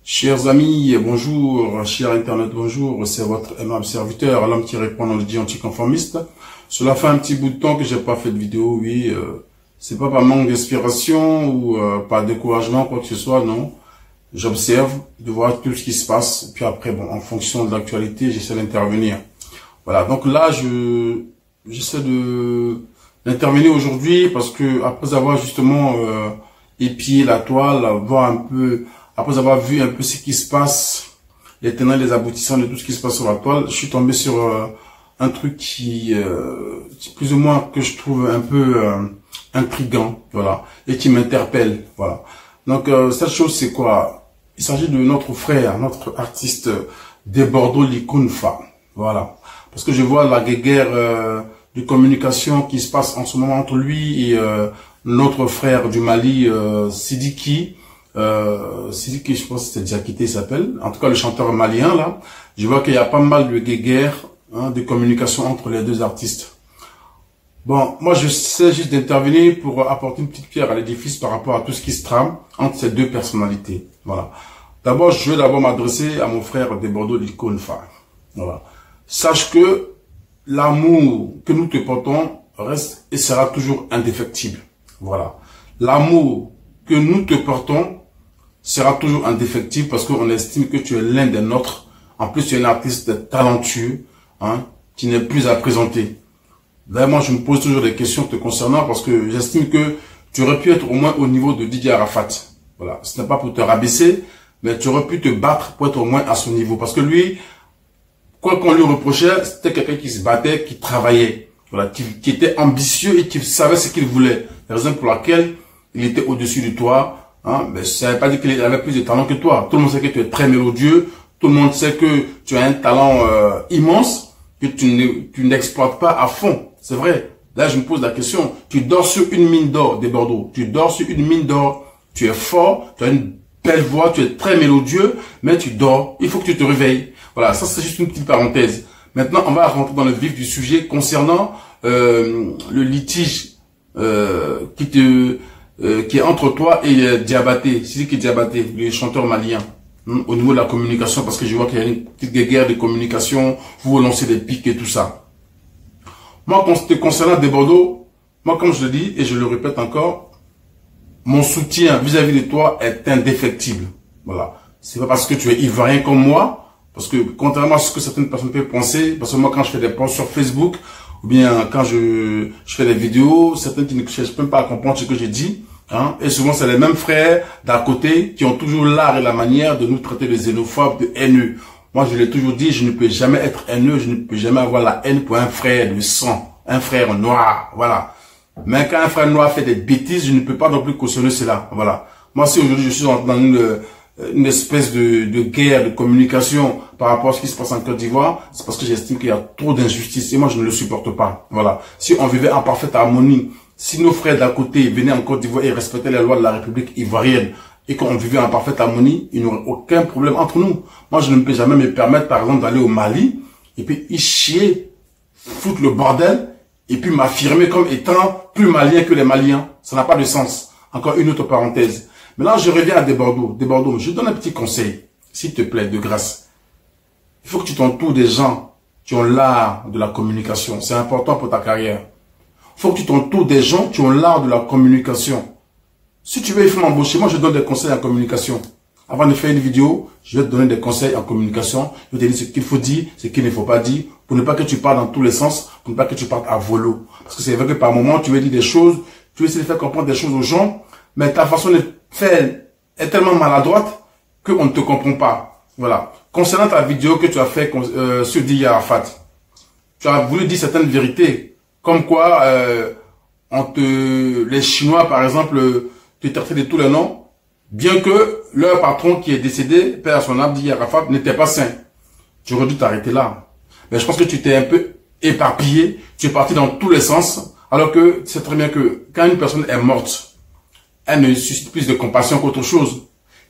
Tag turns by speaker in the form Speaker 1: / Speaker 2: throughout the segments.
Speaker 1: Chers amis, bonjour, cher Internet, bonjour, c'est votre aimable serviteur, l'homme qui répond dans le dit anticonformiste. Cela fait un petit bout de temps que j'ai pas fait de vidéo, oui, c'est pas par manque d'inspiration ou par découragement, quoi que ce soit, non. J'observe, de voir tout ce qui se passe, puis après, bon, en fonction de l'actualité, j'essaie d'intervenir. Voilà, donc là, j'essaie d'intervenir aujourd'hui parce que après avoir justement épié la toile, voir un peu, après avoir vu un peu ce qui se passe, les tenants et les aboutissants de tout ce qui se passe sur la toile, je suis tombé sur un truc qui plus ou moins que je trouve un peu intriguant, voilà, et qui m'interpelle, voilà. Donc cette chose c'est quoi? Il s'agit de notre frère, notre artiste des Bordeaux Likunfa, voilà. Parce que je vois la guerre de communication qui se passe en ce moment entre lui et notre frère du Mali, Sidiki. Sidiki, je pense que c'est Diakité, il s'appelle. En tout cas, le chanteur malien, là. Je vois qu'il y a pas mal de guerre, de communication entre les deux artistes. Bon, moi, je sais juste d'intervenir pour apporter une petite pierre à l'édifice par rapport à tout ce qui se trame entre ces deux personnalités. Voilà. D'abord, je vais d'abord m'adresser à mon frère des Bordeaux Likunfa. Voilà. Sache que l'amour que nous te portons reste et sera toujours indéfectible. Voilà. L'amour que nous te portons sera toujours indéfectible parce qu'on estime que tu es l'un des nôtres. En plus, tu es un artiste talentueux, qui n'est plus à présenter. D'ailleurs, moi, je me pose toujours des questions te concernant parce que j'estime que tu aurais pu être au moins au niveau de Didier Arafat. Voilà. Ce n'est pas pour te rabaisser, mais tu aurais pu te battre pour être au moins à son niveau. Parce que lui, quoi qu'on lui reprochait, c'était quelqu'un qui se battait, qui travaillait, voilà, qui était ambitieux et qui savait ce qu'il voulait. La raison pour laquelle il était au-dessus de toi, mais ça ne veut pas dire qu'il avait plus de talent que toi. Tout le monde sait que tu es très mélodieux, tout le monde sait que tu as un talent immense, que tu n'exploites pas à fond. C'est vrai. Là, je me pose la question. Tu dors sur une mine d'or des Bordeaux. Tu dors sur une mine d'or. Tu es fort, tu as une belle voix, tu es très mélodieux, mais tu dors. Il faut que tu te réveilles. Voilà, ça c'est juste une petite parenthèse. Maintenant, on va rentrer dans le vif du sujet concernant le litige qui est entre toi et Diabaté, Sidiki Diabaté, le chanteur malien, au niveau de la communication, parce que je vois qu'il y a une petite guerre de communication, vous lancez des pics et tout ça. Moi, concernant des Bordeaux, moi, comme je le dis et je le répète encore, mon soutien vis-à-vis de toi est indéfectible. Voilà. C'est pas parce que tu es ivoirien comme moi, parce que contrairement à ce que certaines personnes peuvent penser, parce que moi, quand je fais des posts sur Facebook, ou bien quand je fais des vidéos, certains qui ne cherchent même pas à comprendre ce que j'ai dit, et souvent c'est les mêmes frères d'à côté qui ont toujours l'art et la manière de nous traiter de xénophobes, de haineux. Moi je l'ai toujours dit, je ne peux jamais être haineux, je ne peux jamais avoir la haine pour un frère de sang, un frère noir, voilà. Mais quand un frère noir fait des bêtises, je ne peux pas non plus cautionner cela, voilà. Moi si aujourd'hui je suis dans une espèce de guerre de communication par rapport à ce qui se passe en Côte d'Ivoire, c'est parce que j'estime qu'il y a trop d'injustice et moi je ne le supporte pas. Voilà. Si on vivait en parfaite harmonie, si nos frères d'à côté venaient en Côte d'Ivoire et respectaient les lois de la République ivoirienne et qu'on vivait en parfaite harmonie, il n'y aurait aucun problème entre nous. Moi je ne peux jamais me permettre par exemple d'aller au Mali et puis y chier, foutre le bordel et puis m'affirmer comme étant plus malien que les Maliens. Ça n'a pas de sens. Encore une autre parenthèse. Maintenant, je reviens à des Bordeaux. Des Bordeaux, je donne un petit conseil, s'il te plaît, de grâce. Il faut que tu t'entoures des gens qui ont l'art de la communication. C'est important pour ta carrière. Il faut que tu t'entoures des gens qui ont l'art de la communication. Si tu veux, il faut m'embaucher. Moi, je donne des conseils en communication. Avant de faire une vidéo, je vais te donner des conseils en communication. Je vais te dire ce qu'il faut dire, ce qu'il ne faut pas dire, pour ne pas que tu parles dans tous les sens, pour ne pas que tu parles à volo. Parce que c'est vrai que par moment, tu veux dire des choses, tu veux essayer de faire comprendre des choses aux gens, mais ta façon de faire est tellement maladroite qu'on ne te comprend pas. Voilà. Concernant ta vidéo que tu as fait sur Didier Arafat, tu as voulu dire certaines vérités, comme quoi les Chinois, par exemple, te traitaient de tous les noms, bien que leur patron qui est décédé, père à son âme, Didier Arafat, n'était pas sain. Tu aurais dû t'arrêter là. Mais je pense que tu t'es un peu éparpillé, tu es parti dans tous les sens, alors que c'est très bien que quand une personne est morte, elle ne suscite plus de compassion qu'autre chose.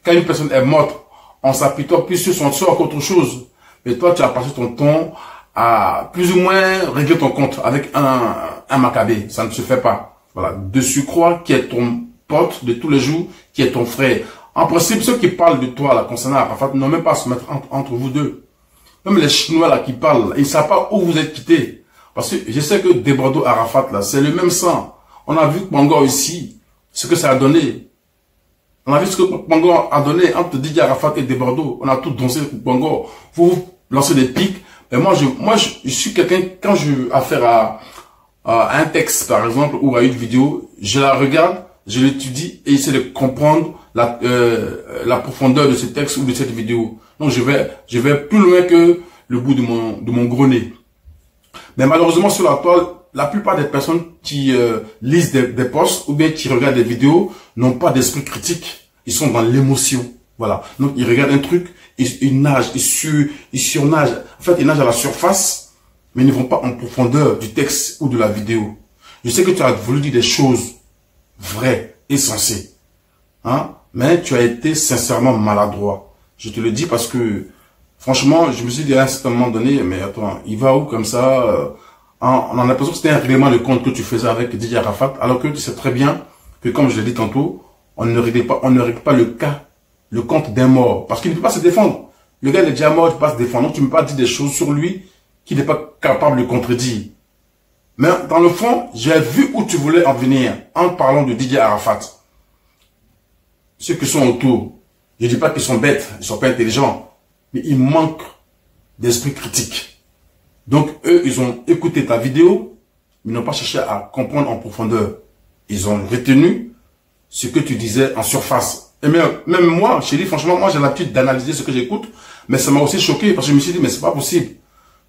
Speaker 1: Quand une personne est morte, on s'apitoie plus sur son sort qu'autre chose. Mais toi, tu as passé ton temps à plus ou moins régler ton compte avec un macabé. Ça ne se fait pas. Voilà. De surcroît, qui est ton pote de tous les jours, qui est ton frère. En principe, ceux qui parlent de toi, là, concernant Arafat, n'ont même pas à se mettre entre vous deux. Même les Chinois, là, qui parlent, ils ne savent pas où vous êtes quittés. Parce que je sais que Desbordeaux, Arafat, là, c'est le même sang. On a vu Kpangor ici, ce que ça a donné. On a vu ce que Kpangor a donné entre Didier Arafat et Desbordeaux. On a tout dansé Kpangor. Vous lancez des pics. Et moi, je suis quelqu'un, quand j'ai affaire à un texte, par exemple, ou à une vidéo, je la regarde, je l'étudie et j'essaie de comprendre la profondeur de ce texte ou de cette vidéo. Donc, je vais plus loin que le bout de mon gros nez. Mais malheureusement, sur la toile, la plupart des personnes qui lisent des posts ou bien qui regardent des vidéos n'ont pas d'esprit critique. Ils sont dans l'émotion. Voilà. Donc, ils regardent un truc, ils nagent, ils surnagent. En fait, ils nagent à la surface, mais ils ne vont pas en profondeur du texte ou de la vidéo. Je sais que tu as voulu dire des choses vraies et sensées. Hein? Mais tu as été sincèrement maladroit. Je te le dis parce que, franchement, je me suis dit à un certain moment donné, mais attends, il va où comme ça on a l'impression que c'était un règlement de compte que tu faisais avec Didier Arafat, alors que tu sais très bien que, comme je l'ai dit tantôt, on ne règle pas le compte d'un mort, parce qu'il ne peut pas se défendre. Le gars il est déjà mort, il ne peut pas se défendre, donc tu ne peux pas dire des choses sur lui qu'il n'est pas capable de contredire. Mais dans le fond, j'ai vu où tu voulais en venir en parlant de Didier Arafat. Ceux qui sont autour, je ne dis pas qu'ils sont bêtes, ils ne sont pas intelligents, mais ils manquent d'esprit critique. Donc eux, ils ont écouté ta vidéo, mais ils n'ont pas cherché à comprendre en profondeur. Ils ont retenu ce que tu disais en surface. Et même moi, chérie, franchement, moi j'ai l'habitude d'analyser ce que j'écoute, mais ça m'a aussi choqué parce que je me suis dit, mais c'est pas possible.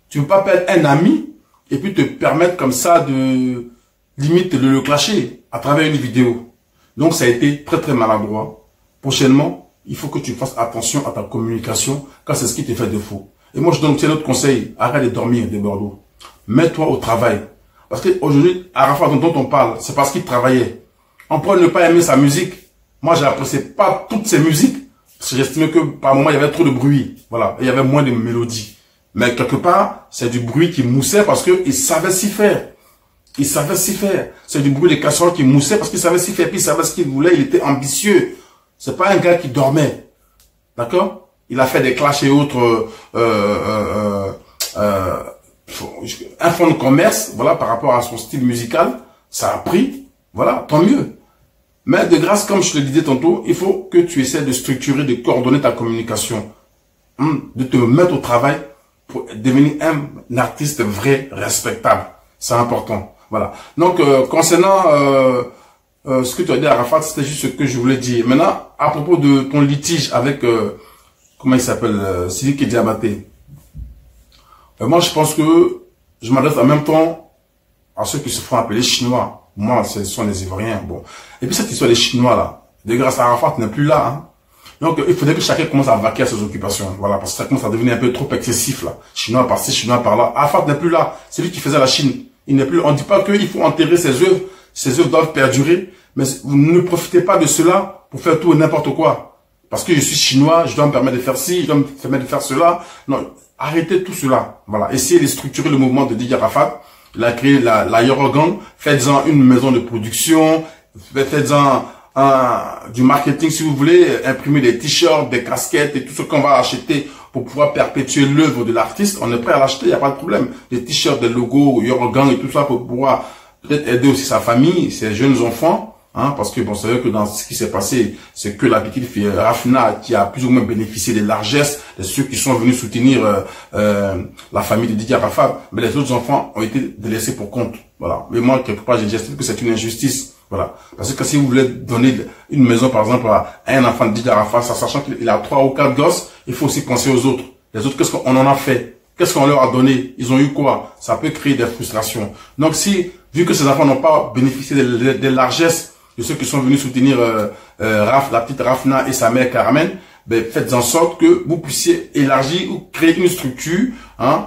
Speaker 1: Tu ne peux pas perdre un ami et puis te permettre comme ça de limite de le clasher à travers une vidéo. Donc ça a été très très maladroit. Prochainement, il faut que tu fasses attention à ta communication quand c'est ce qui te fait défaut. Et moi je donne un autre conseil, arrête de dormir Desbordeaux. Mets-toi au travail. Parce qu'aujourd'hui, Arafat dont on parle, c'est parce qu'il travaillait. On peut ne pas aimer sa musique. Moi je n'appréciais pas toutes ses musiques parce que j'estimais que par moment il y avait trop de bruit. Voilà, et il y avait moins de mélodies. Mais quelque part, c'est du bruit qui moussait parce qu'il savait s'y faire. Il savait s'y faire. C'est du bruit de casseroles qui moussait parce qu'il savait s'y faire. Puis il savait ce qu'il voulait. Il était ambitieux. C'est pas un gars qui dormait. D'accord? Il a fait des clashs et autres, un fonds de commerce, voilà, par rapport à son style musical. Ça a pris. Voilà, tant mieux. Mais de grâce, comme je le disais tantôt, il faut que tu essaies de structurer, de coordonner ta communication. De te mettre au travail pour devenir un artiste vrai, respectable. C'est important. Voilà. Donc, concernant ce que tu as dit à Arafat, c'était juste ce que je voulais dire. Maintenant, à propos de ton litige avec, comment il s'appelle, Sidiki Diabaté. Moi, je pense que je m'adresse en même temps à ceux qui se font appeler Chinois. Moi, ce sont les Ivoiriens. Bon. Et puis cette histoire des Chinois, là, de grâce à Arafat, n'est plus là. Hein. Donc, il faudrait que chacun commence à vaquer à ses occupations. Voilà, parce que ça commence à devenir un peu trop excessif, là. Chinois par-ci, Chinois par-là. Arafat n'est plus là. C'est lui qui faisait la Chine. Il n'est plus, on ne dit pas qu'il faut enterrer ses œuvres. Ses œuvres doivent perdurer. Mais vous ne profitez pas de cela pour faire tout et n'importe quoi. Parce que je suis Chinois, je dois me permettre de faire ci, je dois me permettre de faire cela. Non, arrêtez tout cela. Voilà. Essayez de structurer le mouvement de Didier Arafat. Il a créé la Yorogang. Faites-en une maison de production. Faites-en du marketing si vous voulez, imprimer des t-shirts, des casquettes et tout ce qu'on va acheter pour pouvoir perpétuer l'œuvre de l'artiste. On est prêt à l'acheter, il n'y a pas de problème. Des t-shirts, des logos, Yorogang et tout ça pour pouvoir peut-être aider aussi sa famille, ses jeunes enfants. Hein, parce que bon, c'est vrai que dans ce qui s'est passé, c'est que la petite fille Rafna qui a plus ou moins bénéficié des largesses de ceux qui sont venus soutenir la famille de Didier Arafat, mais les autres enfants ont été délaissés pour compte. Voilà. Mais moi, quelque part, j'estime que c'est une injustice. Voilà. Parce que si vous voulez donner une maison, par exemple, à un enfant de Didier Arafat, sachant qu'il a 3 ou 4 gosses, il faut aussi penser aux autres. Les autres, qu'est-ce qu'on en a fait? Qu'est-ce qu'on leur a donné? Ils ont eu quoi? Ça peut créer des frustrations. Donc si, vu que ces enfants n'ont pas bénéficié des largesses de ceux qui sont venus soutenir la petite Rafna et sa mère Carmen, ben, faites en sorte que vous puissiez élargir ou créer une structure, hein,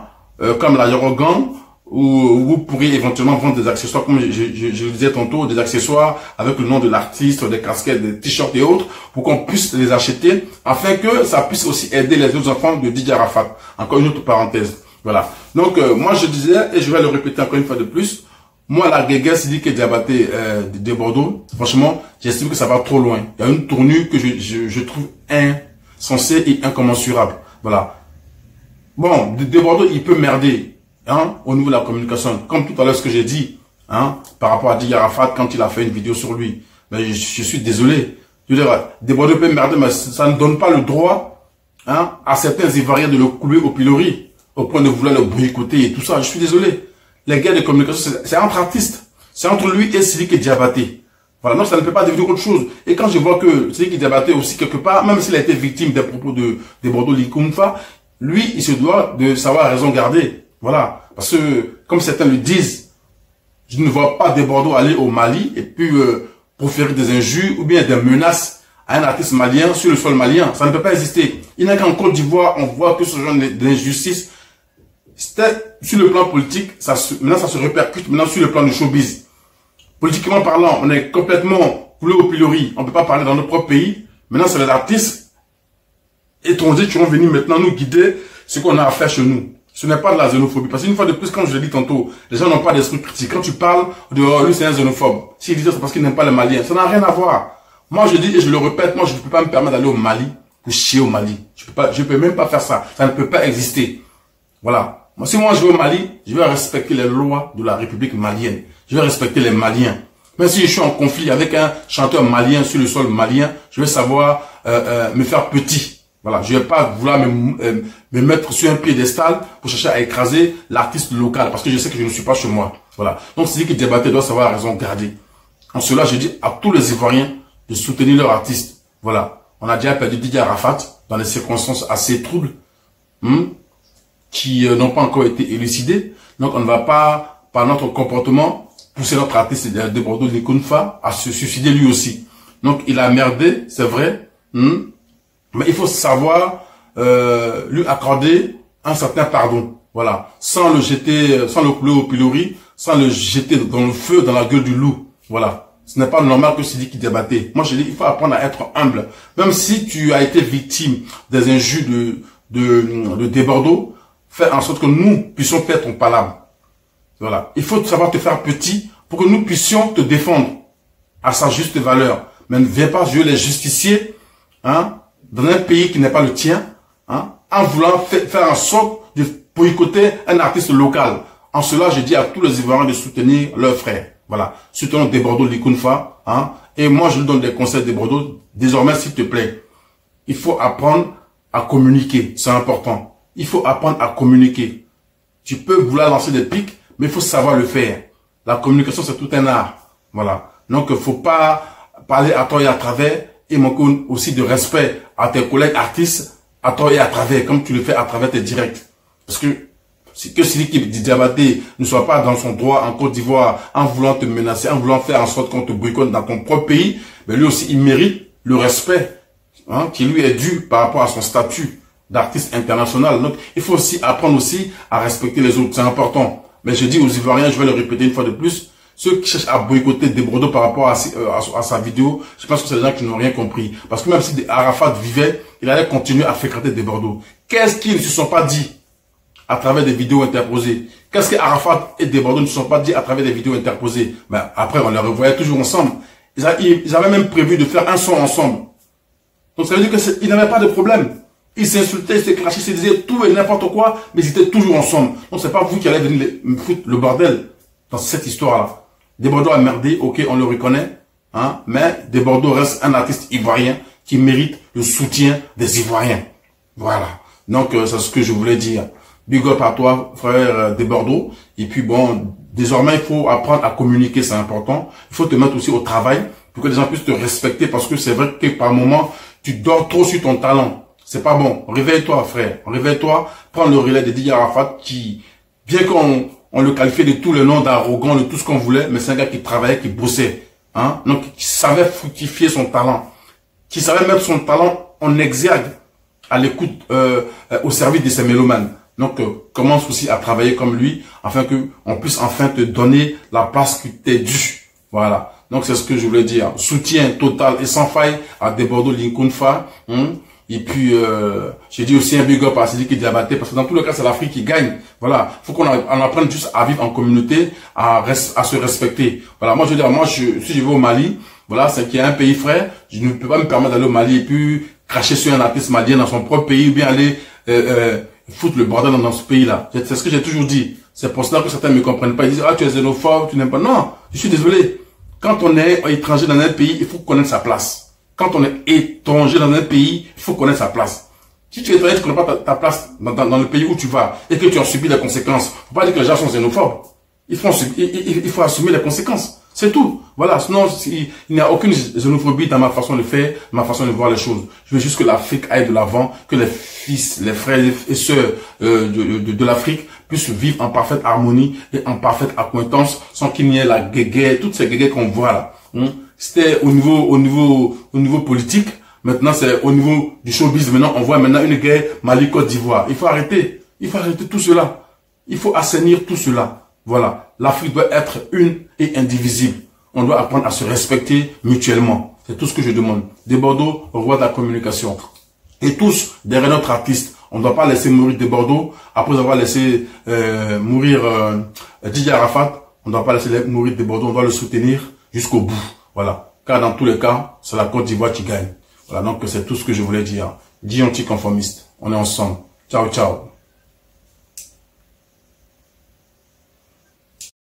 Speaker 1: comme la Yorogang, où vous pourriez éventuellement vendre des accessoires, comme je le disais tantôt, des accessoires avec le nom de l'artiste, des casquettes, des t-shirts et autres, pour qu'on puisse les acheter, afin que ça puisse aussi aider les autres enfants de Didier Arafat. Encore une autre parenthèse. Voilà. Donc, moi je disais, et je vais le répéter encore une fois de plus, Moi, la guéguerre Sidiki Diabaté de Bordeaux, franchement, j'estime que ça va trop loin. Il y a une tournure que je trouve insensée et incommensurable. Voilà. Bon, de Bordeaux, il peut merder hein, au niveau de la communication. Comme tout à l'heure, ce que j'ai dit hein, par rapport à Didier Arafat quand il a fait une vidéo sur lui. Mais je suis désolé. Je veux dire, de Bordeaux peut merder, mais ça ne donne pas le droit hein, à certains Ivoiriens de le couler au pilori, au point de vouloir le boycotter et tout ça. Je suis désolé. Les guerres de communication, c'est entre artistes. C'est entre lui et Sidiki Diabaté. Voilà, donc ça ne peut pas devenir autre chose. Et quand je vois que Sidiki Diabaté aussi quelque part, même s'il a été victime des propos de Bordeaux Likunfa, lui, il se doit de savoir raison garder. Voilà. Parce que, comme certains le disent, je ne vois pas des Bordeaux aller au Mali et puis proférer des injures ou bien des menaces à un artiste malien sur le sol malien. Ça ne peut pas exister. Il n'y a qu'en Côte d'Ivoire, on voit que ce genre d'injustice, c'était sur le plan politique, maintenant ça se répercute maintenant sur le plan du showbiz. Politiquement parlant, on est complètement coulé au pilori. On ne peut pas parler dans notre propre pays. Maintenant, c'est les artistes étrangers qui vont venir maintenant nous guider ce qu'on a à faire chez nous. Ce n'est pas de la xénophobie. Parce qu'une fois de plus, comme je l'ai dit tantôt, les gens n'ont pas d'esprit critique. Quand tu parles de oh, lui, c'est un xénophobe. S'il dit ça, c'est parce qu'il n'aime pas les Maliens. Ça n'a rien à voir. Moi, je dis et je le répète, moi, je ne peux pas me permettre d'aller au Mali pour chier au Mali. Je peux même pas faire ça. Ça ne peut pas exister. Voilà. Si moi je vais au Mali, je vais respecter les lois de la République malienne. Je vais respecter les Maliens. Même si je suis en conflit avec un chanteur malien sur le sol malien, je vais savoir me faire petit. Voilà, je vais pas vouloir me mettre sur un piédestal pour chercher à écraser l'artiste local parce que je sais que je ne suis pas chez moi. Voilà. Donc Sidiki Diabaté doit savoir raison garder. En cela, je dis à tous les Ivoiriens de soutenir leur artiste. Voilà. On a déjà perdu Didier Arafat dans des circonstances assez troubles. Qui n'ont pas encore été élucidés. Donc on ne va pas, par notre comportement, pousser notre artiste de Bordeaux, Likunfa, à se suicider lui aussi. Donc il a merdé, c'est vrai, mais il faut savoir lui accorder un certain pardon. Voilà, sans le jeter, sans le couler au pilori, sans le jeter dans le feu, dans la gueule du loup. Voilà, ce n'est pas normal que Sidiki Diabaté. Moi je dis, il faut apprendre à être humble. Même si tu as été victime des injures de Bordeaux, faire en sorte que nous puissions faire ton palabre. Voilà. Il faut savoir te faire petit pour que nous puissions te défendre à sa juste valeur. Mais ne viens pas jouer les justiciers hein, dans un pays qui n'est pas le tien hein, en voulant faire en sorte de boycotter un artiste local. En cela, je dis à tous les Ivoiriens de soutenir leurs frères. Voilà. Soutenons des Bordeaux Likunfa. Hein, et moi, je lui donne des conseils des Bordeaux. Désormais, s'il te plaît, il faut apprendre à communiquer. C'est important. Il faut apprendre à communiquer. Tu peux vouloir lancer des pics, mais il faut savoir le faire. La communication, c'est tout un art. Voilà. Donc, il ne faut pas parler à tort et à travers et manquer aussi de respect à tes collègues artistes à tort et à travers, comme tu le fais à travers tes directs. Parce que Sidiki Diabaté ne soit pas dans son droit en Côte d'Ivoire en voulant te menacer, en voulant faire en sorte qu'on te boycotte dans ton propre pays, mais lui aussi, il mérite le respect hein, qui lui est dû par rapport à son statut d'artiste international. Donc, il faut aussi apprendre aussi à respecter les autres. C'est important. Mais je dis aux Ivoiriens, je vais le répéter une fois de plus, ceux qui cherchent à boycotter des Bordeaux par rapport à sa vidéo, je pense que c'est des gens qui n'ont rien compris. Parce que même si Arafat vivait, il allait continuer à fréquenter des Bordeaux. Qu'est-ce qu'ils ne se sont pas dit à travers des vidéos interposées? Qu'est-ce que Arafat et des Bordeaux ne se sont pas dit à travers des vidéos interposées? Ben, après, on les revoyait toujours ensemble. Ils avaient même prévu de faire un son ensemble. Donc, ça veut dire qu'ils n'avaient pas de problème. Ils s'insultaient, ils se clashaient, ils se disaient tout et n'importe quoi, mais ils étaient toujours ensemble. Donc c'est pas vous qui allez venir me foutre le bordel dans cette histoire-là. Des Bordeaux a merdé, ok, on le reconnaît, hein, mais Des Bordeaux reste un artiste ivoirien qui mérite le soutien des Ivoiriens. Voilà. Donc c'est ce que je voulais dire. Big up à toi, frère Des Bordeaux. Et puis bon, désormais il faut apprendre à communiquer, c'est important. Il faut te mettre aussi au travail pour que les gens puissent te respecter parce que c'est vrai que par moment, tu dors trop sur ton talent. C'est pas bon. Réveille-toi, frère. Réveille-toi. Prends le relais de Didier Arafat qui, bien qu'on le qualifiait de tous les noms d'arrogant, de tout ce qu'on voulait, mais c'est un gars qui travaillait, qui bossait. Hein? Donc, qui savait fructifier son talent. Qui savait mettre son talent en exergue à l'écoute, au service de ses mélomanes. Donc, commence aussi à travailler comme lui, afin que on puisse enfin te donner la place qui t'est due. Voilà. Donc, c'est ce que je voulais dire. Soutien total et sans faille à Des Bordeaux Likunfa. Et puis, j'ai dit aussi un big up à Sidiki Diabaté, parce que dans tous les cas, c'est l'Afrique qui gagne. Voilà. Faut qu'on apprenne juste à vivre en communauté, à se respecter. Voilà. Moi, je veux dire, si je vais au Mali, voilà, c'est qu'il y a un pays frère, je ne peux pas me permettre d'aller au Mali et puis cracher sur un artiste malien dans son propre pays, ou bien aller, foutre le bordel dans ce pays-là. C'est ce que j'ai toujours dit. C'est pour cela que certains ne me comprennent pas. Ils disent, ah, tu es xénophobe, tu n'aimes pas. Non, je suis désolé. Quand on est étranger dans un pays, il faut connaître sa place. Quand on est étranger dans un pays, il faut connaître sa place. Si tu es étranger, tu ne connais pas ta place dans le pays où tu vas et que tu as subi les conséquences, faut pas dire que les gens sont xénophobes. Il faut assumer les conséquences. C'est tout. Voilà. Sinon, il n'y a aucune xénophobie dans ma façon de faire, ma façon de voir les choses. Je veux juste que l'Afrique aille de l'avant, que les fils, les frères et sœurs de l'Afrique puissent vivre en parfaite harmonie et en parfaite accointance sans qu'il n'y ait la guéguerre, toutes ces guéguerres qu'on voit là. C'était au niveau politique. Maintenant, c'est au niveau du showbiz. Maintenant, on voit maintenant une guerre Mali-Côte d'Ivoire. Il faut arrêter. Il faut arrêter tout cela. Il faut assainir tout cela. Voilà. L'Afrique doit être une et indivisible. On doit apprendre à se respecter mutuellement. C'est tout ce que je demande. Des Bordeaux, roi de la communication. Et tous, derrière notre artiste, on ne doit pas laisser mourir Des Bordeaux. Après avoir laissé mourir Didier Arafat, on ne doit pas laisser mourir Des Bordeaux. On doit le soutenir jusqu'au bout. Voilà. Car dans tous les cas, c'est la Côte d'Ivoire qui gagne. Voilà. Donc, c'est tout ce que je voulais dire. Dis anticonformiste. On est ensemble. Ciao, ciao.